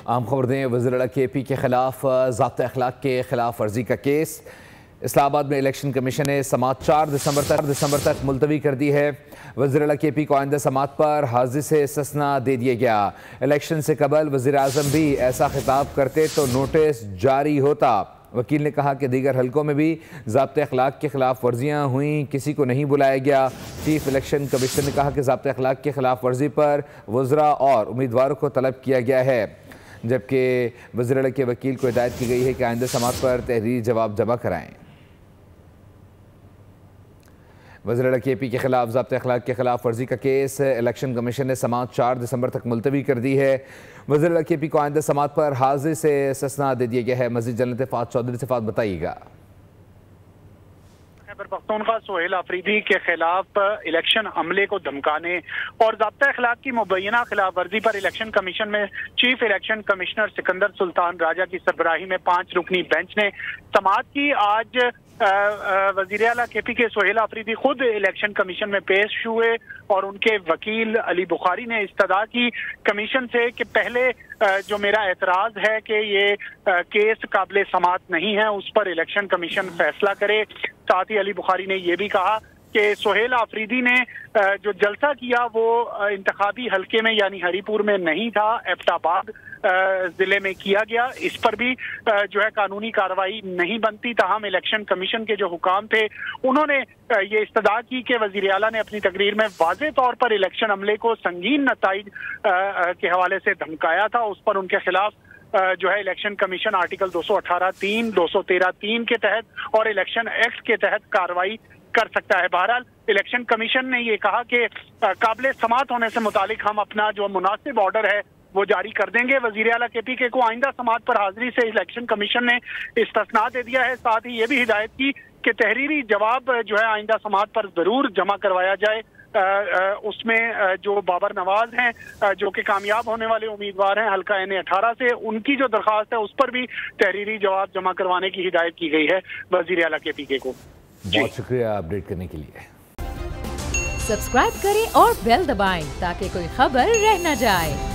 आम खबर दें, वज़ीर KP के खिलाफ ज़ाब्ता अखलाक के खिलाफ वर्जी का केस। इस्लामाबाद में इलेक्शन कमीशन ने समाअत 4 दिसंबर तक मुलतवी कर दी है। वज़ीर KP को आइंदा समाअत पर हाजिर से इस्तिस्ना दे दिया गया। इलेक्शन से कबल वज़ीर आज़म भी ऐसा खिताब करते तो नोटिस जारी होता। वकील ने कहा कि दीगर हलकों में भी ज़ाब्ते अखलाक के खिलाफ वर्जियाँ हुई, किसी को नहीं बुलाया गया। चीफ इलेक्शन कमिश्नर ने कहा कि ज़ाब्ते अखलाक के खिलाफ वर्जी पर वज़रा और उम्मीदवारों को तलब किया गया है, जबकि वज़ीर के वकील को हिदायत की गई है कि आइंदा समाअत पर तहरीरी जवाब जमा कराएँ। वज़ीर KP के खिलाफ ज़ाब्ते अखलाक के खिलाफ वर्जी का केस इलेक्शन कमीशन ने समाअत 4 दिसंबर तक मुलतवी कर दी है। वज़ीर KP को आइंदा समाअत पर हाजिर से इस्तिस्ना दे दिया गया है। मज़ीद जानते फ़ात चौधरी से फ़ात बताइएगा। खैबर पख्तूनख्वा सोहेल आफरीदी के खिलाफ इलेक्शन अमले को धमकाने और ज़ाब्ता अखलाक की मुबैना खिलाफ वर्जी पर इलेक्शन कमीशन में chief election commissioner Sikandar Sultan Raja की सरबराही में 5 रुकनी बेंच ने समाअत की। आज वज़ीर आला KP के सोहेल आफरीदी खुद इलेक्शन कमीशन में पेश हुए और उनके वकील अली बुखारी ने इस्तदा की कमीशन से कि पहले जो मेरा एतराज़ है कि ये केस काबिल समाअत नहीं है, उस पर इलेक्शन कमीशन फैसला करे। साथ ही अली बुखारी ने यह भी कहा कि सोहेल आफरीदी ने जो जलसा किया वो इंतखाबी हल्के में यानी हरीपुर में नहीं था, एबटाबाद जिले में किया गया। इस पर भी जो है कानूनी कार्रवाई नहीं बनती। ताहम इलेक्शन कमीशन के जो हुकाम थे उन्होंने ये इस्तदा की कि वज़ीर आला ने अपनी तकरीर में वाज़े तौर पर इलेक्शन अमले को संगीन नताइज के हवाले से धमकाया था। उस पर उनके खिलाफ जो है इलेक्शन कमीशन आर्टिकल 218(3), 213(3) के तहत और इलेक्शन एक्ट के तहत कार्रवाई कर सकता है। बहरहाल इलेक्शन कमीशन ने ये कहा कि काबिल समाअत होने से मुतालिक हम अपना जो मुनासिब ऑर्डर है वो जारी कर देंगे। वज़ीर आला KP को आइंदा समाअत पर हाजिरी से इलेक्शन कमीशन ने इस्तिस्ना दे दिया है। साथ ही ये भी हिदायत की कि तहरीरी जवाब जो है आइंदा समाअत पर जरूर जमा करवाया जाए। उसमें जो बाबर नवाज हैं जो कि कामयाब होने वाले उम्मीदवार हैं हल्का NA 18 से, उनकी जो दरख्वास्त है उस पर भी तहरीरी जवाब जमा करवाने की हिदायत की गई है वज़ीर आला KP को। बहुत शुक्रिया अपडेट करने के लिए। सब्सक्राइब करें और बेल दबाएं ताकि कोई खबर रह न जाए।